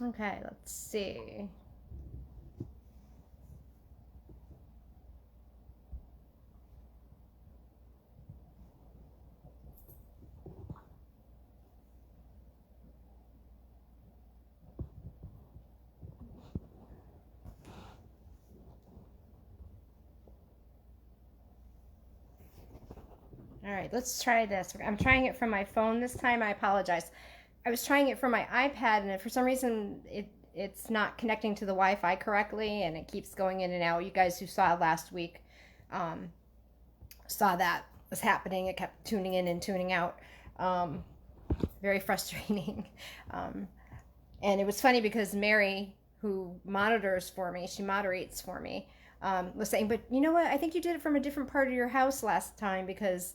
Okay, let's see. All right, let's try this. I'm trying it from my phone this time. I apologize. I was trying it from my iPad, and for some reason, it's not connecting to the Wi-Fi correctly, and it keeps going in and out. You guys who saw last week um, saw that was happening. It kept tuning in and tuning out. Um, Very frustrating. Um, and it was funny because Mary, who monitors for me, she moderates for me, was saying, but you know what? I think you did it from a different part of your house last time because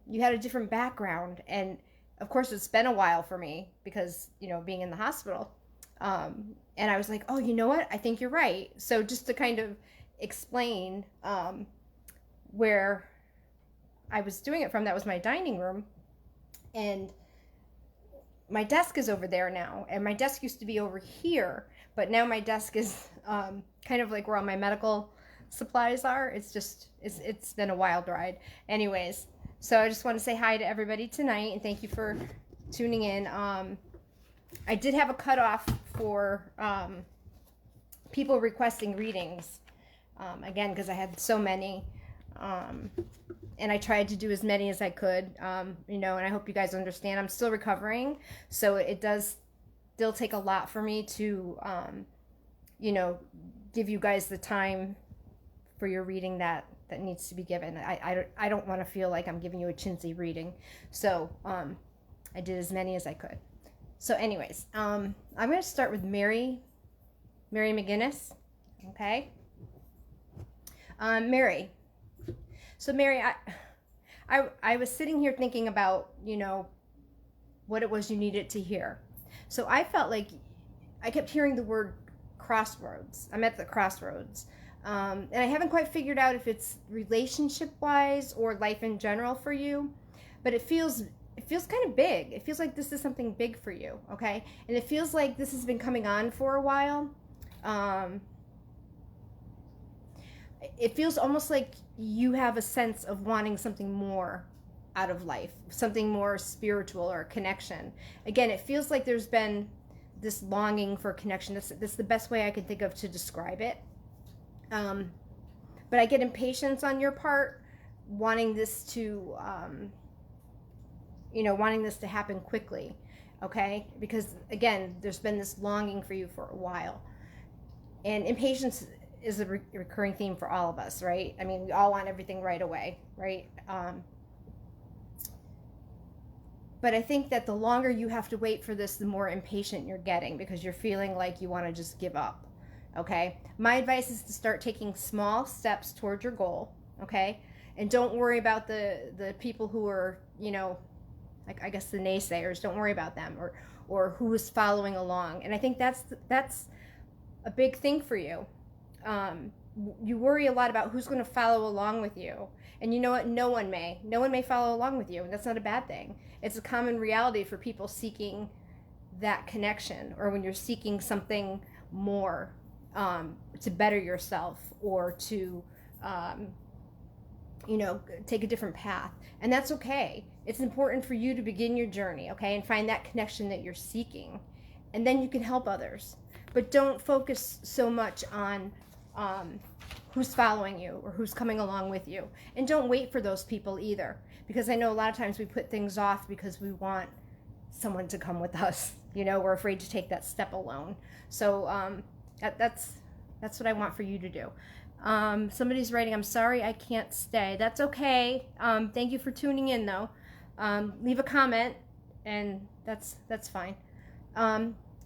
you had a different background. And of course, it's been a while for me because, being in the hospital. And I was like, oh, you know what? I think you're right. So just to kind of explain where I was doing it from, that was my dining room. And my desk is over there now, and my desk used to be over here, but now my desk is kind of like where all my medical supplies are. It's been a wild ride. Anyways, so I just want to say hi to everybody tonight and thank you for tuning in. I did have a cutoff for people requesting readings, again, because I had so many. And I tried to do as many as I could, and I hope you guys understand. I'm still recovering, so it does still take a lot for me to, give you guys the time for your reading that needs to be given. I don't want to feel like I'm giving you a chintzy reading, so I did as many as I could. So, anyways, I'm going to start with Mary McGinnis. Okay, Mary. So Mary, I was sitting here thinking about, what it was you needed to hear. So I felt like I kept hearing the word crossroads. I'm at the crossroads. And I haven't quite figured out if it's relationship wise or life in general for you, but it feels kind of big. It feels like this is something big for you, okay? And it feels like this has been coming on for a while. It feels almost like you have a sense of wanting something more out of life, something more spiritual or a connection. Again, it feels like there's been this longing for connection. That's the best way I can think of to describe it. But I get impatience on your part, wanting this to, wanting this to happen quickly, okay? Because again, there's been this longing for you for a while. And impatience is a recurring theme for all of us, right? I mean, we all want everything right away, right? But I think that the longer you have to wait for this, the more impatient you're getting because you're feeling like you want to just give up, okay? My advice is to start taking small steps toward your goal, okay? And don't worry about the people who are, like I guess the naysayers. Don't worry about them or who is following along. And I think that's a big thing for you. You worry a lot about who's going to follow along with you. And you know what? No one may follow along with you. And that's not a bad thing. It's a common reality for people seeking that connection or when you're seeking something more to better yourself or to, take a different path. And that's okay. It's important for you to begin your journey, okay, and find that connection that you're seeking. And then you can help others. But don't focus so much on who's following you or who's coming along with you. And don't wait for those people either. Because I know a lot of times we put things off because we want someone to come with us. We're afraid to take that step alone. So that's what I want for you to do. Somebody's writing, I'm sorry I can't stay. That's okay. Thank you for tuning in, though. Leave a comment, and that's fine.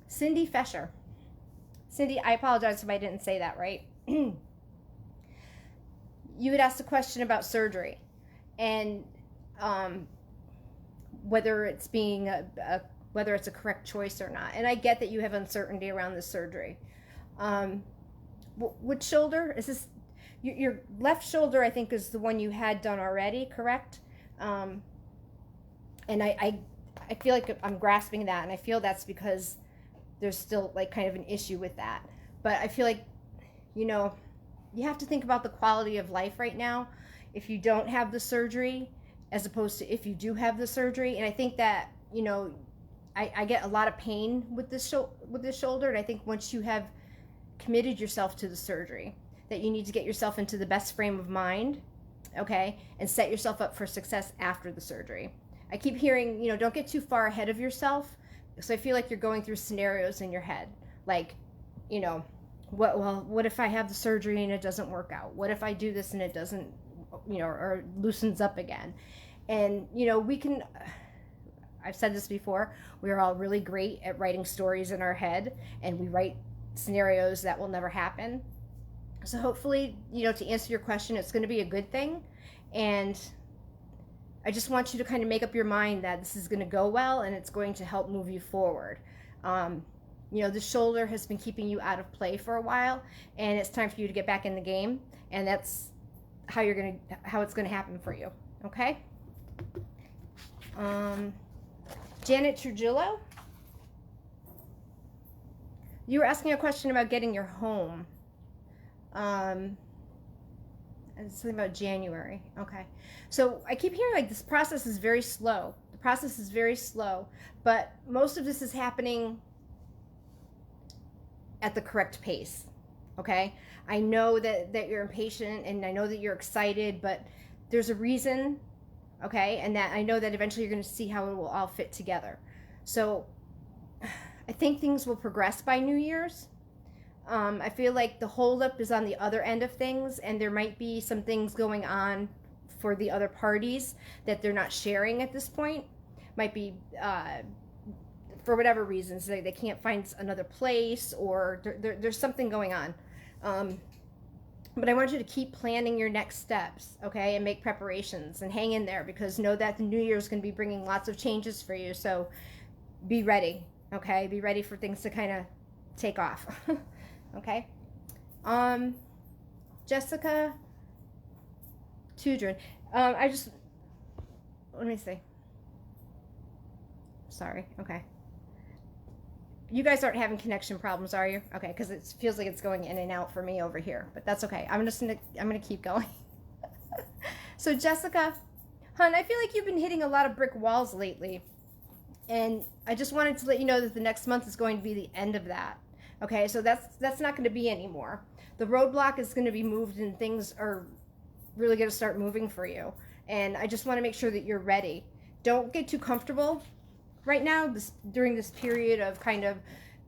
Cindy Fesher. Cindy, I apologize if I didn't say that right. You had asked a question about surgery and whether it's being whether it's a correct choice or not. And I get that you have uncertainty around the surgery. Which shoulder is this? Your left shoulder, I think, is the one you had done already, correct? And I feel like I'm grasping that, and I feel that's because there's still like kind of an issue with that. But I feel like, you know, you have to think about the quality of life right now if you don't have the surgery as opposed to if you do have the surgery. And I think that, you know, I get a lot of pain with this shoulder, and I think once you have committed yourself to the surgery, that you need to get yourself into the best frame of mind, okay, and set yourself up for success after the surgery. I keep hearing, you know, don't get too far ahead of yourself. So I feel like you're going through scenarios in your head, like, you know, what if I have the surgery and it doesn't work out? What if I do this and it doesn't, you know, or loosens up again? And, you know, I've said this before, we're all really great at writing stories in our head, and we write scenarios that will never happen. So hopefully, you know, to answer your question, it's going to be a good thing. And I just want you to kind of make up your mind that this is going to go well and it's going to help move you forward. You know, the shoulder has been keeping you out of play for a while, and it's time for you to get back in the game. And that's how it's going to happen for you. Okay? Janet Trujillo, you were asking a question about getting your home. And something about January. Okay. So I keep hearing like this process is very slow. The process is very slow, but most of this is happening at the correct pace. Okay. I know that you're impatient, and I know that you're excited, but there's a reason. Okay. And that I know that eventually you're going to see how it will all fit together. So I think things will progress by New Year's. I feel like the holdup is on the other end of things, and there might be some things going on for the other parties that they're not sharing at this point. Might be for whatever reasons, they can't find another place, or there's something going on. But I want you to keep planning your next steps, okay, and make preparations and hang in there, because know that the new year is going to be bringing lots of changes for you. So be ready, okay? Be ready for things to kind of take off, okay? Jessica Tudrin, let me see. Sorry, okay. You guys aren't having connection problems, are you? Okay, because it feels like it's going in and out for me over here, but that's okay. I'm gonna keep going. So Jessica, hon, I feel like you've been hitting a lot of brick walls lately, and I just wanted to let you know that the next month is going to be the end of that. Okay, so that's not going to be anymore. The roadblock is going to be moved, and things are really going to start moving for you. And I just want to make sure that you're ready. Don't get too comfortable right now during this period of kind of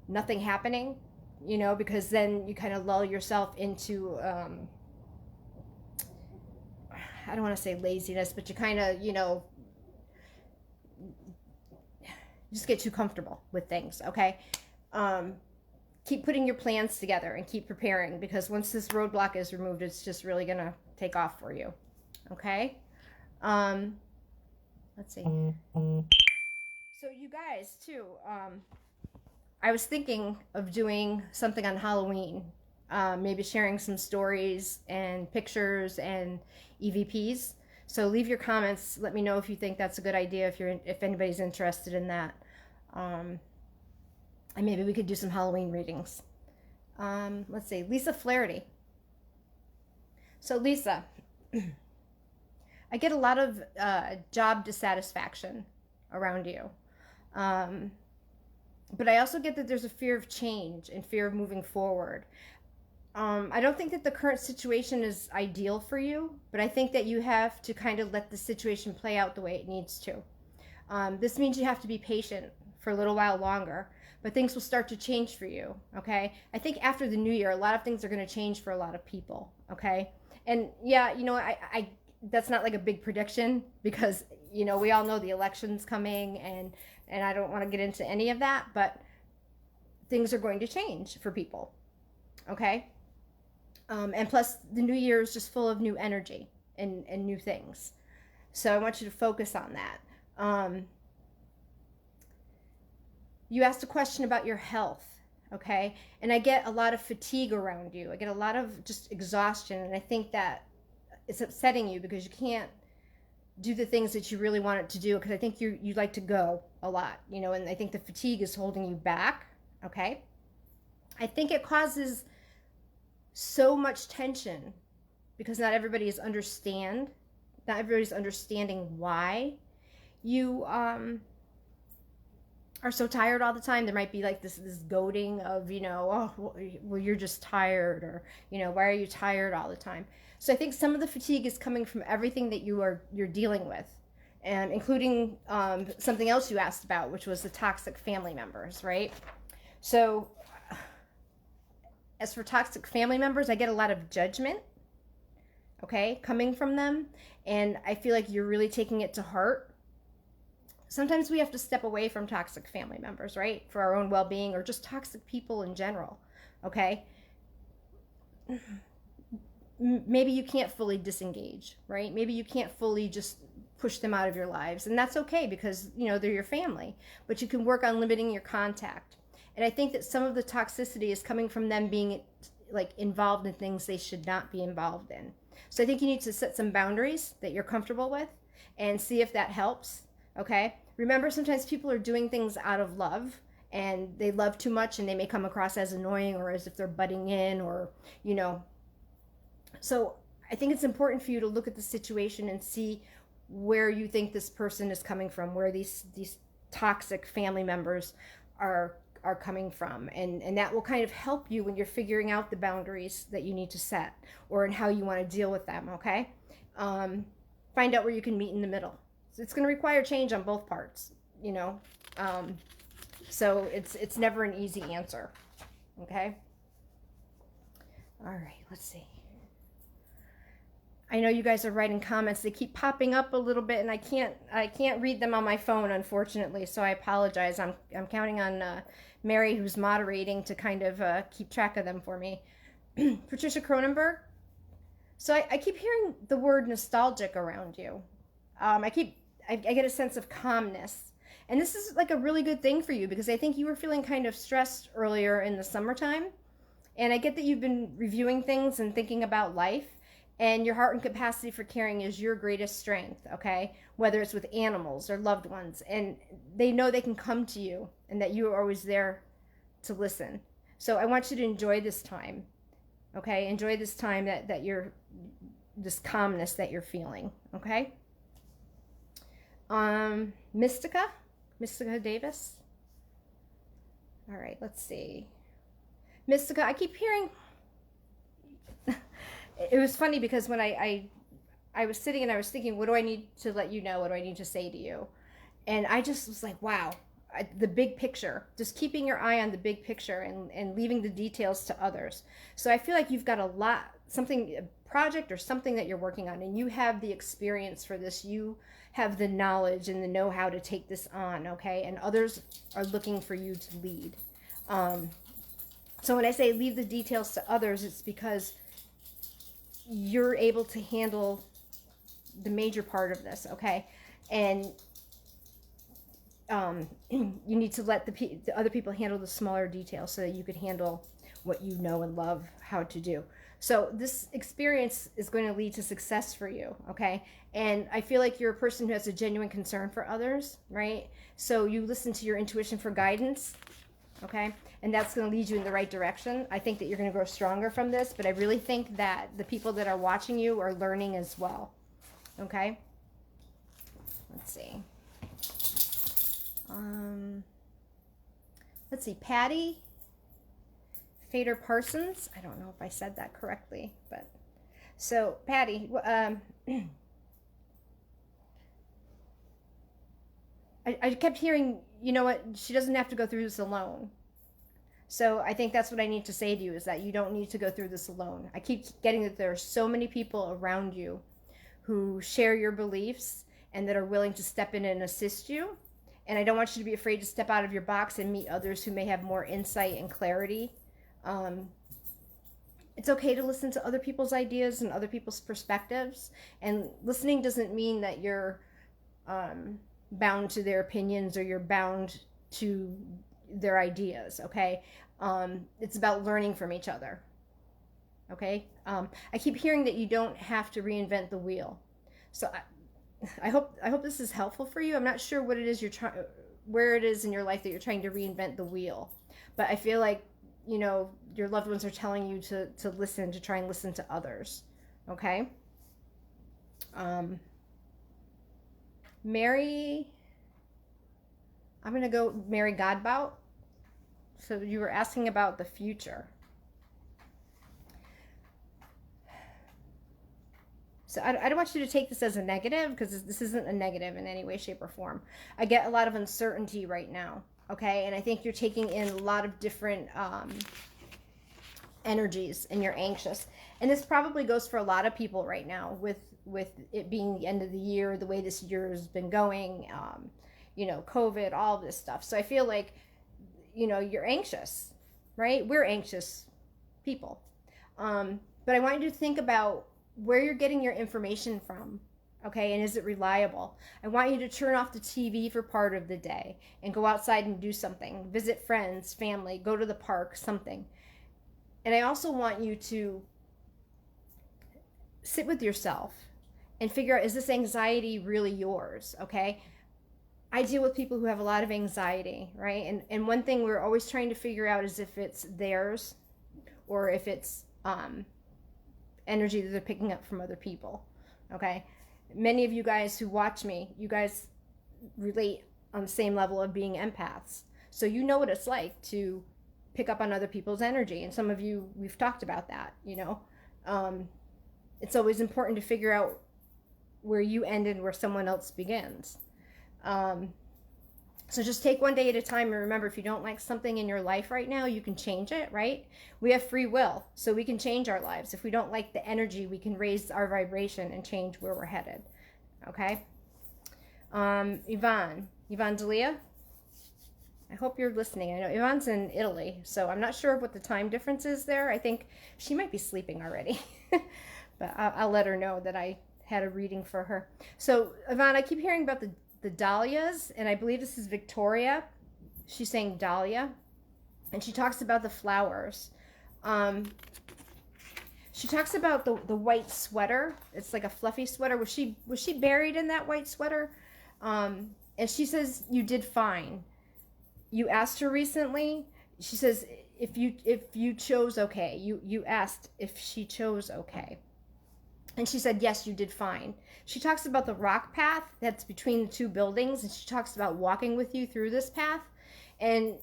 nothing happening, you know, because then you kind of lull yourself into I don't want to say laziness, but you kind of, you know, just get too comfortable with things. Okay, keep putting your plans together and keep preparing, because once this roadblock is removed, it's just really gonna take off for you. Okay, let's see. So you guys too, I was thinking of doing something on Halloween, maybe sharing some stories and pictures and EVPs. So leave your comments. Let me know if you think that's a good idea, if anybody's interested in that. And maybe we could do some Halloween readings. Let's see, Lisa Flaherty. So Lisa, I get a lot of job dissatisfaction around you. But I also get that there's a fear of change and fear of moving forward. I don't think that the current situation is ideal for you, but I think that you have to kind of let the situation play out the way it needs to. This means you have to be patient for a little while longer, but things will start to change for you, okay? I think after the new year, a lot of things are going to change for a lot of people, okay? And yeah, you know, I that's not like a big prediction, because, you know, we all know the election's coming, and I don't want to get into any of that, but things are going to change for people, okay? And plus, the new year is just full of new energy and new things. So I want you to focus on that. You asked a question about your health, okay? And I get a lot of fatigue around you. I get a lot of just exhaustion, and I think that it's upsetting you because you can't do the things that you really want it to do, because I think you like to go a lot, you know, and I think the fatigue is holding you back, okay? I think it causes so much tension because not everybody's understanding why you are so tired all the time. There might be like this goading of, oh, well, you're just tired, or, why are you tired all the time? So I think some of the fatigue is coming from everything that you're dealing with, and including something else you asked about, which was the toxic family members, right? So as for toxic family members, I get a lot of judgment, okay, coming from them, and I feel like you're really taking it to heart. Sometimes we have to step away from toxic family members, right? For our own well-being, or just toxic people in general, okay? Maybe you can't fully disengage, right? Maybe you can't fully just push them out of your lives, and that's okay because, they're your family, but you can work on limiting your contact. And I think that some of the toxicity is coming from them being like involved in things they should not be involved in. So I think you need to set some boundaries that you're comfortable with and see if that helps. Okay? Remember, sometimes people are doing things out of love, and they love too much, and they may come across as annoying or as if they're butting in, or, So I think it's important for you to look at the situation and see where you think this person is coming from, where these toxic family members are coming from. And that will kind of help you when you're figuring out the boundaries that you need to set, or in how you want to deal with them, okay? Find out where you can meet in the middle. It's going to require change on both parts, so it's never an easy answer, okay? All right, let's see. I know you guys are writing comments. They keep popping up a little bit, and I can't read them on my phone, unfortunately, so I apologize. I'm counting on Mary, who's moderating, to kind of keep track of them for me. Patricia Cronenberg. So I keep hearing the word nostalgic around you. I get a sense of calmness. And this is like a really good thing for you, because I think you were feeling kind of stressed earlier in the summertime. And I get that you've been reviewing things and thinking about life, and your heart and capacity for caring is your greatest strength, okay? Whether it's with animals or loved ones. And they know they can come to you, and that you are always there to listen. So I want you to enjoy this time, okay? Enjoy this time that you're, this calmness that you're feeling, okay? Mystica Davis. All right, let's see. Mystica, I keep hearing, it was funny because when I was sitting and I was thinking, what do I need to let you know? What do I need to say to you? And I just was like, wow, the big picture, just keeping your eye on the big picture and leaving the details to others. So I feel like you've got a project or something that you're working on, and you have the experience for this. You have the knowledge and the know-how to take this on, okay? And others are looking for you to lead. So when I say leave the details to others, it's because you're able to handle the major part of this, okay? And you need to let the other people handle the smaller details so that you could handle what you know and love how to do. So this experience is going to lead to success for you, okay? And I feel like you're a person who has a genuine concern for others, right? So you listen to your intuition for guidance, okay? And that's going to lead you in the right direction. I think that you're going to grow stronger from this, but I really think that the people that are watching you are learning as well, okay? Let's see. Let's see, Patty Fader Parsons. I don't know if I said that correctly, but so Patty, I kept hearing, you know what, she doesn't have to go through this alone. So I think that's what I need to say to you, is that you don't need to go through this alone. I keep getting that there are so many people around you who share your beliefs and that are willing to step in and assist you. And I don't want you to be afraid to step out of your box and meet others who may have more insight and clarity. It's okay to listen to other people's ideas and other people's perspectives. And listening doesn't mean that you're bound to their opinions or you're bound to their ideas, okay? It's about learning from each other, okay? I keep hearing that you don't have to reinvent the wheel. So I hope this is helpful for you. I'm not sure what it is you're where it is in your life that you're trying to reinvent the wheel. But I feel like, your loved ones are telling you to listen, to try and listen to others. Okay? Mary, I'm going to go Mary Godbout. So you were asking about the future. So I don't want you to take this as a negative, because this isn't a negative in any way, shape, or form. I get a lot of uncertainty right now, okay? And I think you're taking in a lot of different energies, and you're anxious. And this probably goes for a lot of people right now with it being the end of the year, the way this year has been going, COVID, all of this stuff. So I feel like, you're anxious, right? We're anxious people. But I want you to think about where you're getting your information from, okay? And is it reliable? I want you to turn off the TV for part of the day and go outside and do something. Visit friends, family, go to the park, something. And I also want you to sit with yourself and figure out, is this anxiety really yours, okay? I deal with people who have a lot of anxiety, right? And one thing we're always trying to figure out is if it's theirs or if it's energy that they're picking up from other people, okay? Many of you guys who watch me, you guys relate on the same level of being empaths. So you know what it's like to pick up on other people's energy. And some of you, we've talked about that, It's always important to figure out where you end and where someone else begins. So just take one day at a time, and remember, if you don't like something in your life right now, you can change it, right? We have free will, so we can change our lives. If we don't like the energy, we can raise our vibration and change where we're headed, okay? Yvonne Delia, I hope you're listening. I know Yvonne's in Italy, so I'm not sure what the time difference is there. I think she might be sleeping already, but I'll let her know that I had a reading for her. So Yvonne, I keep hearing about the dahlias, and I believe this is Victoria. She's saying dahlia, and she talks about the flowers. She talks about the white sweater. It's like a fluffy sweater. Was she buried in that white sweater? And she says you did fine. You asked her recently. She says if you chose okay. You asked if she chose okay. And she said, yes, you did fine. She talks about the rock path that's between the two buildings, and she talks about walking with you through this path. And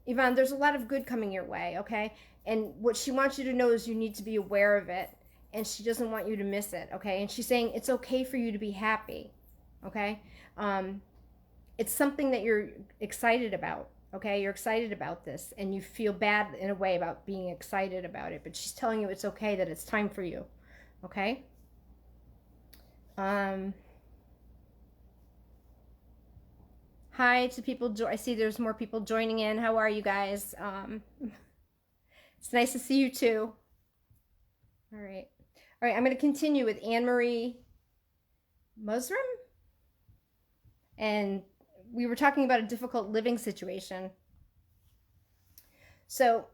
Yvonne, there's a lot of good coming your way, okay? And what she wants you to know is you need to be aware of it, and she doesn't want you to miss it, okay? And she's saying it's okay for you to be happy, okay? It's something that you're excited about, okay? You're excited about this, and you feel bad in a way about being excited about it, but she's telling you it's okay, that it's time for you. Okay. Hi to people. I see there's more people joining in. How are you guys? It's nice to see you too. All right. All right. I'm going to continue with Anne-Marie Musrim. And we were talking about a difficult living situation. So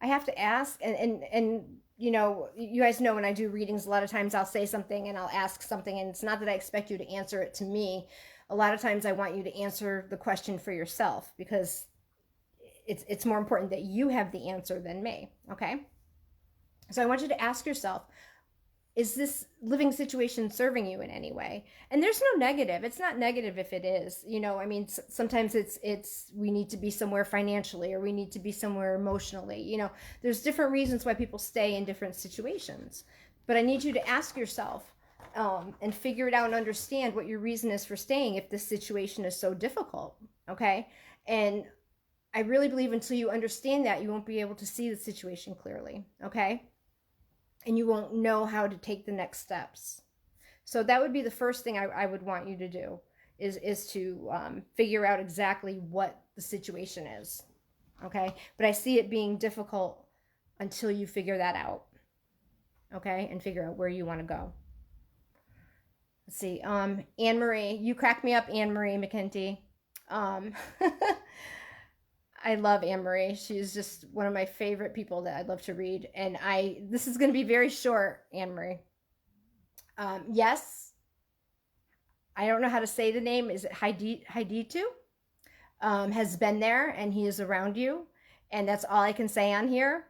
I have to ask, and you guys know when I do readings, a lot of times I'll say something and I'll ask something, and it's not that I expect you to answer it to me. A lot of times I want you to answer the question for yourself, because it's more important that you have the answer than me, okay? So I want you to ask yourself, is this living situation serving you in any way? And there's no negative. It's not negative if it is. Sometimes it's we need to be somewhere financially, or we need to be somewhere emotionally. There's different reasons why people stay in different situations. But I need you to ask yourself and figure it out and understand what your reason is for staying if this situation is so difficult, okay? And I really believe until you understand that, you won't be able to see the situation clearly, okay? And you won't know how to take the next steps. So that would be the first thing I would want you to do, is to figure out exactly what the situation is, okay? But I see it being difficult until you figure that out, okay? And figure out where you want to go. Let's see, Anne-Marie, you crack me up, Anne-Marie McKenty. I love Anne-Marie. She's just one of my favorite people that I love to read. And this is going to be very short, Anne-Marie. Yes, I don't know how to say the name. Is it Haiditu? Has been there, and he is around you. And that's all I can say on here.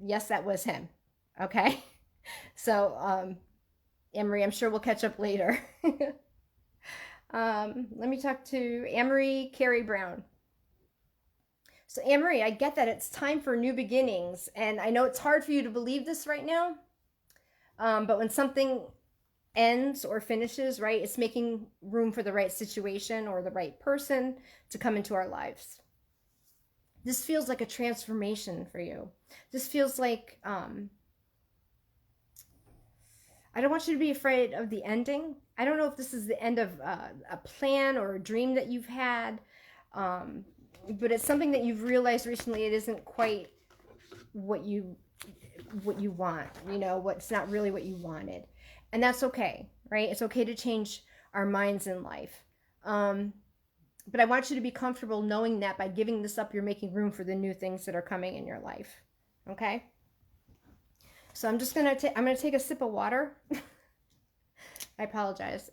Yes, that was him. Okay. So, Emery, I'm sure we'll catch up later. Let me talk to Amory Carey Brown. So, Amory, I get that it's time for new beginnings. And I know it's hard for you to believe this right now. But when something ends or finishes, right, it's making room for the right situation or the right person to come into our lives. This feels like a transformation for you. This feels like, I don't want you to be afraid of the ending. I don't know if this is the end of a plan or a dream that you've had, but it's something that you've realized recently it isn't quite what you want, you know, what's not really what you wanted. And that's okay, right? It's okay to change our minds in life. But I want you to be comfortable knowing that by giving this up, you're making room for the new things that are coming in your life. Okay? So I'm just going to I'm going to take a sip of water. I apologize.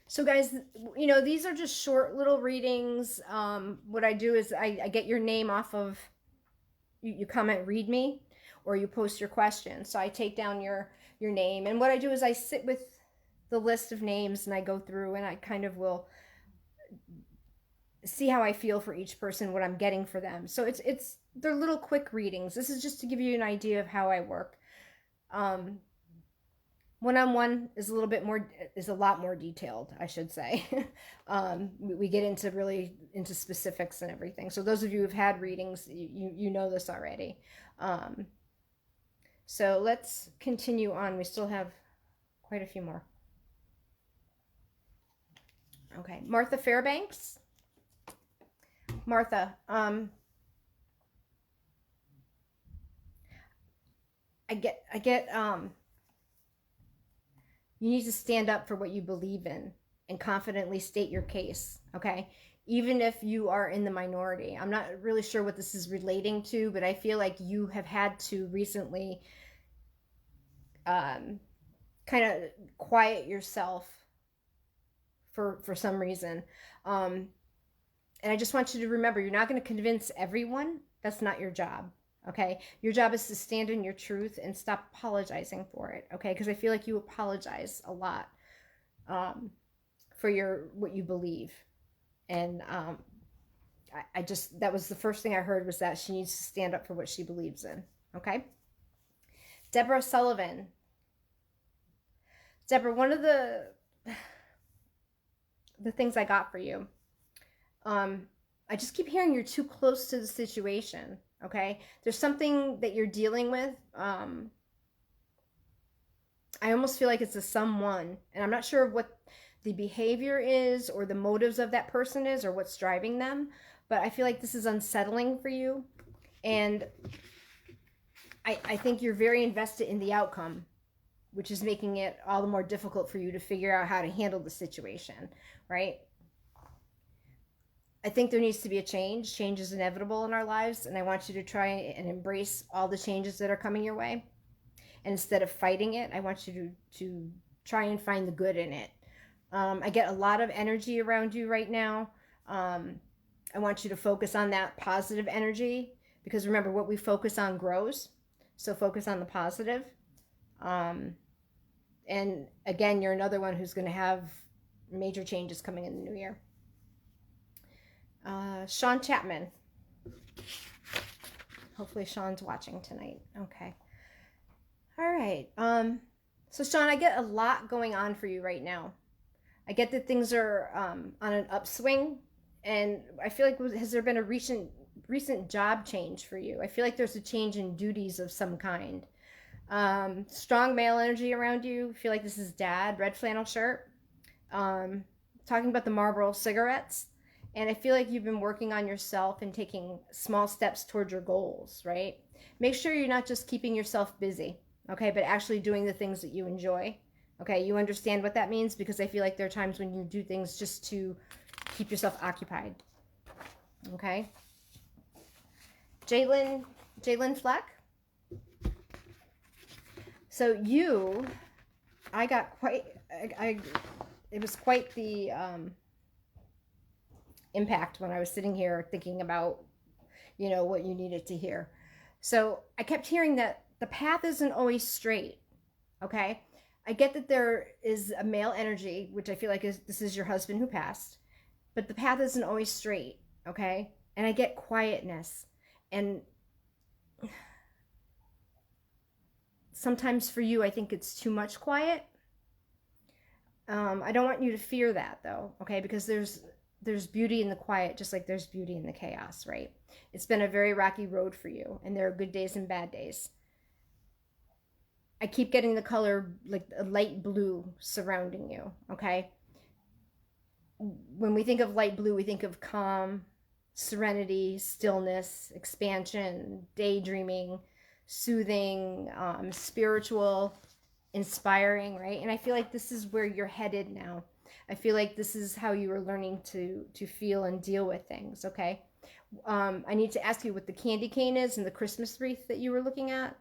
So guys, you know, these are just short little readings. What I do is I get your name off of, you comment, read me, or you post your question. So I take down your name. And what I do is I sit with the list of names and I go through and I kind of will see how I feel for each person, what I'm getting for them. So they're little quick readings. This is just to give you an idea of how I work. One-on-one is a lot more detailed, I should say. We get into specifics and everything. So those of you who've had readings, you know this already. So let's continue on. We still have quite a few more. Okay, Martha Fairbanks. Martha, I get you need to stand up for what you believe in and confidently state your case, okay? Even if you are in the minority. I'm not really sure what this is relating to, but I feel like you have had to recently kind of quiet yourself for some reason. And I just want you to remember, you're not going to convince everyone. That's not your job. Okay, your job is to stand in your truth and stop apologizing for it. Okay, because I feel like you apologize a lot for what you believe, and I just, that was the first thing I heard, was that she needs to stand up for what she believes in. Okay, Deborah Sullivan. Deborah, one of the things I got for you, I just keep hearing you're too close to the situation. Okay, there's something that you're dealing with. I almost feel like it's a someone, and I'm not sure what the behavior is or the motives of that person is or what's driving them, but I feel like this is unsettling for you, and I think you're very invested in the outcome, which is making it all the more difficult for you to figure out how to handle the situation, right? I think there needs to be a change. Change is inevitable in our lives, and I want you to try and embrace all the changes that are coming your way. And instead of fighting it, I want you to try and find the good in it. I get a lot of energy around you right now. I want you to focus on that positive energy, because remember, what we focus on grows. So focus on the positive. And again, you're another one who's going to have major changes coming in the new year. Sean Chapman. Hopefully Sean's watching tonight. Okay. All right. So Sean, I get a lot going on for you right now. I get that things are on an upswing, and I feel like, has there been a recent job change for you? I feel like there's a change in duties of some kind. Strong male energy around you. I feel like this is Dad, red flannel shirt. Talking about the Marlboro cigarettes. And I feel like you've been working on yourself and taking small steps towards your goals, right? Make sure you're not just keeping yourself busy, okay, but actually doing the things that you enjoy, okay? You understand what that means, because I feel like there are times when you do things just to keep yourself occupied, okay? Jalen Fleck. So you I got quite, it was quite the impact when I was sitting here thinking about, you know, what you needed to hear. So I kept hearing that the path isn't always straight. Okay. I get that there is a male energy, which I feel like is this is your husband who passed, but the path isn't always straight. Okay. And I get quietness. And sometimes for you, I think it's too much quiet. I don't want you to fear that though. Okay. Because there's beauty in the quiet, just like there's beauty in the chaos, right? It's been a very rocky road for you, and there are good days and bad days. I keep getting the color like a light blue surrounding you, okay? When we think of light blue, we think of calm, serenity, stillness, expansion, daydreaming, soothing, spiritual, inspiring, right? And I feel like this is where you're headed now. I feel like this is how you are learning to feel and deal with things, okay? I need to ask you what the candy cane is and the Christmas wreath that you were looking at.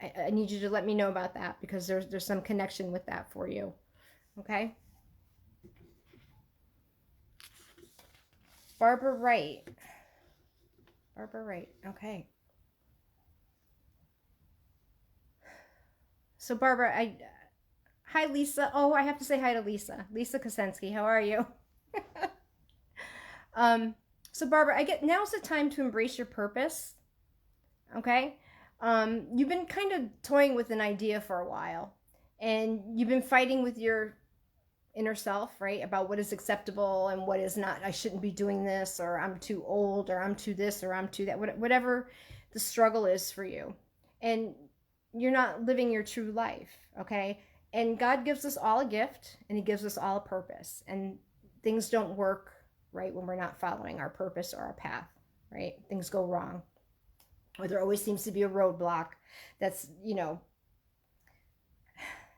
I need you to let me know about that because there's some connection with that for you, okay? Barbara Wright. Barbara Wright, okay. So Barbara, hi Lisa. Oh, I have to say hi to Lisa. Lisa Kosensky, how are you? So Barbara, I get now's the time to embrace your purpose. Okay. You've been kind of toying with an idea for a while, and you've been fighting with your inner self, right? About what is acceptable and what is not. I shouldn't be doing this, or I'm too old, or I'm too this, or I'm too that. Whatever the struggle is for you, and you're not living your true life. Okay. And God gives us all a gift, and He gives us all a purpose, and things don't work right when we're not following our purpose or our path, right? Things go wrong. Or there always seems to be a roadblock that's, you know,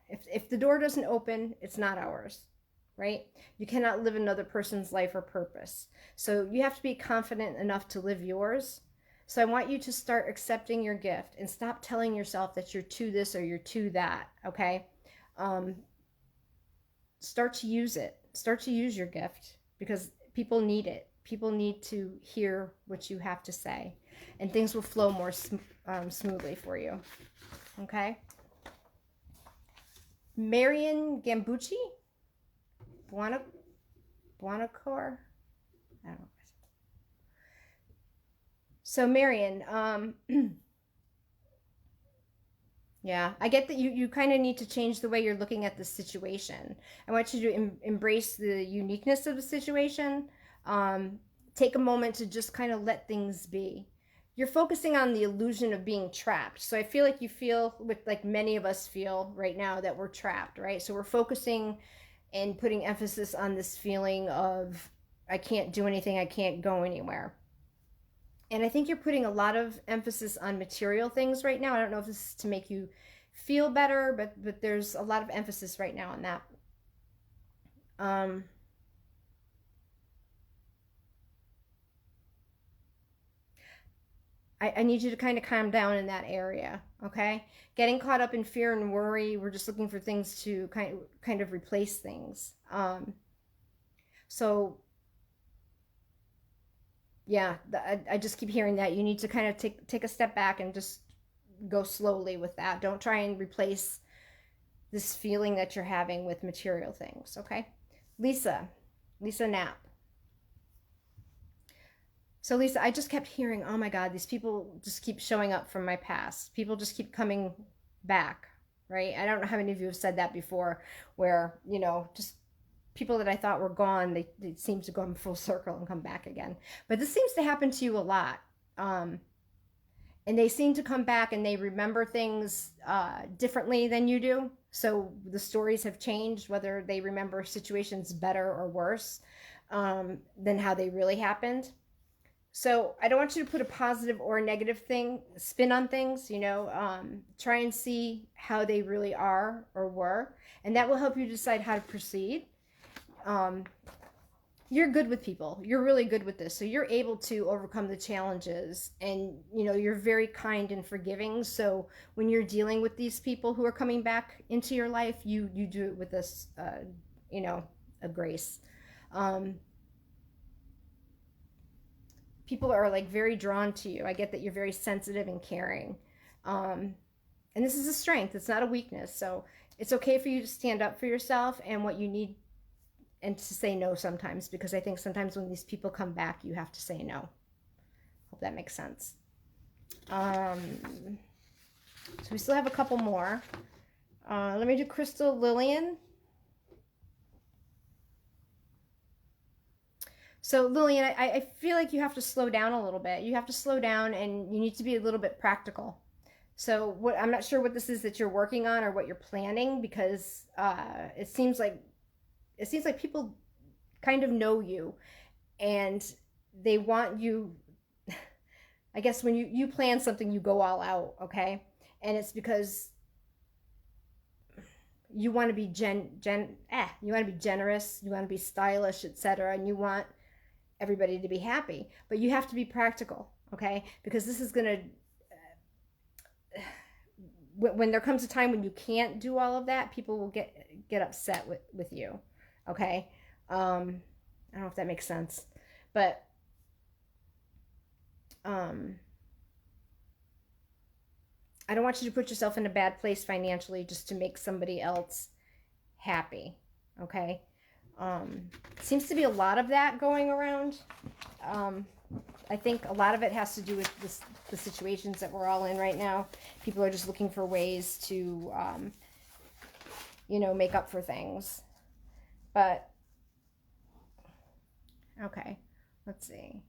if the door doesn't open, it's not ours, right? You cannot live another person's life or purpose. So you have to be confident enough to live yours. So I want you to start accepting your gift and stop telling yourself that you're too this or you're too that, okay? Start to use it. Start to use your gift because people need it. People need to hear what you have to say, and things will flow more smoothly for you. Okay? Marion Gambucci? Buonacor? I don't know. So Marion, yeah, I get that you kind of need to change the way you're looking at the situation. I want you to embrace the uniqueness of the situation. Take a moment to just kind of let things be. You're focusing on the illusion of being trapped. So I feel like you feel, with like many of us feel right now, that we're trapped, right? So we're focusing and putting emphasis on this feeling of, I can't do anything, I can't go anywhere. And I think you're putting a lot of emphasis on material things right now. I don't know if this is to make you feel better, but there's a lot of emphasis right now on that. I need you to kind of calm down in that area, okay? Getting caught up in fear and worry, we're just looking for things to kind of replace things. So yeah, I just keep hearing that you need to kind of take a step back and just go slowly with that. Don't try and replace this feeling that you're having with material things, okay? Lisa Knapp. So Lisa, I just kept hearing, oh my God, these people just keep showing up from my past. People just keep coming back, right? I don't know how many of you have said that before, where, you know, just people that I thought were gone, they seem to go in full circle and come back again. But this seems to happen to you a lot. And they seem to come back and they remember things differently than you do. So the stories have changed, whether they remember situations better or worse than how they really happened. So I don't want you to put a positive or a negative spin on things, you know, try and see how they really are or were, and that will help you decide how to proceed. you're good with people. You're really good with this. So you're able to overcome the challenges, and you're very kind and forgiving. So when you're dealing with these people who are coming back into your life, you do it with this a grace. Um, People are like very drawn to you. I get that you're very sensitive and caring. And this is a strength. It's not a weakness. So it's okay for you to stand up for yourself and what you need, and to say no sometimes, because I think sometimes when these people come back, you have to say no. Hope that makes sense. So we still have a couple more. Let me do Crystal Lillian. So Lillian, I feel like you have to slow down a little bit. You have to slow down, and you need to be a little bit practical. So I'm not sure what this is that you're working on or what you're planning, because it seems like people kind of know you, and they want you. I guess when you plan something, you go all out, okay? And it's because you want to be you want to be generous, you want to be stylish, etc., and you want everybody to be happy. But you have to be practical, okay? Because this is going to when there comes a time when you can't do all of that, people will get upset with you, okay? I don't know if that makes sense, but I don't want you to put yourself in a bad place financially just to make somebody else happy, okay? Seems to be a lot of that going around. I think a lot of it has to do with the situations that we're all in right now. People are just looking for ways to, make up for things. But, okay, let's see.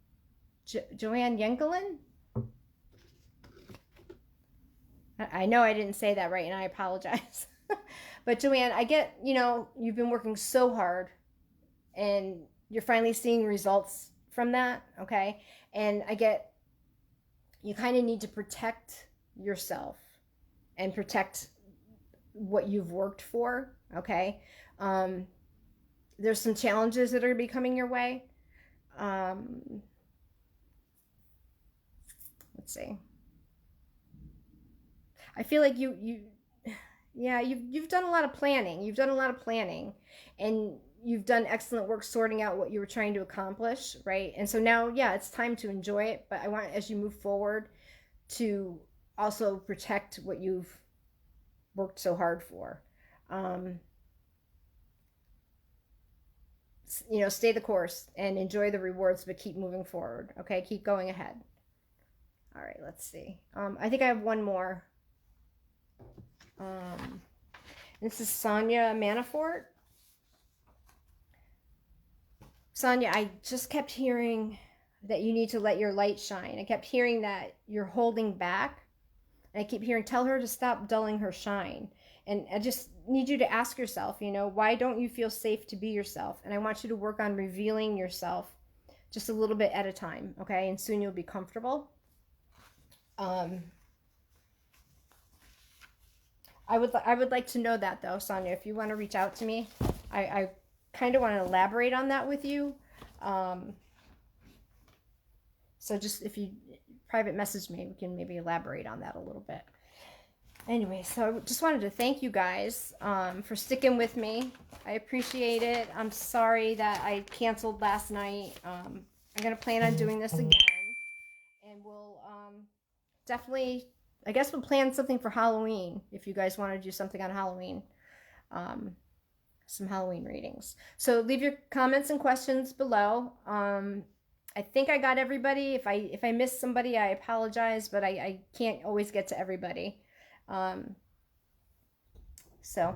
Joanne Yenkelin? I know I didn't say that right, and I apologize. But Joanne, I get, you've been working so hard, and you're finally seeing results from that, okay? And I get you kind of need to protect yourself and protect what you've worked for, okay? There's some challenges that are going to be coming your way. Let's see. I feel like you've done a lot of planning. You've done a lot of planning, and you've done excellent work sorting out what you were trying to accomplish, right? And so now, yeah, it's time to enjoy it. But I want, as you move forward, to also protect what you've worked so hard for. Stay the course and enjoy the rewards, but keep moving forward. Okay, keep going ahead. All right, let's see. I think I have one more. This is Sonia Manafort. Sonia, I just kept hearing that you need to let your light shine. I kept hearing that you're holding back. And I keep hearing, tell her to stop dulling her shine. And I just need you to ask yourself, why don't you feel safe to be yourself? And I want you to work on revealing yourself just a little bit at a time, okay? And soon you'll be comfortable. I would like to know that, though, Sonia. If you want to reach out to me, I kind of want to elaborate on that with you. So just if you private message me, we can maybe elaborate on that a little bit. Anyway, so I just wanted to thank you guys for sticking with me. I appreciate it. I'm sorry that I canceled last night. I'm going to plan on doing this again. And we'll definitely, I guess we'll plan something for Halloween if you guys want to do something on Halloween. Some Halloween readings. So leave your comments and questions below. I think I got everybody. If I missed somebody, I apologize, but I can't always get to everybody. So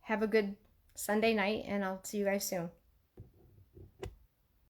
have a good Sunday night, and I'll see you guys soon.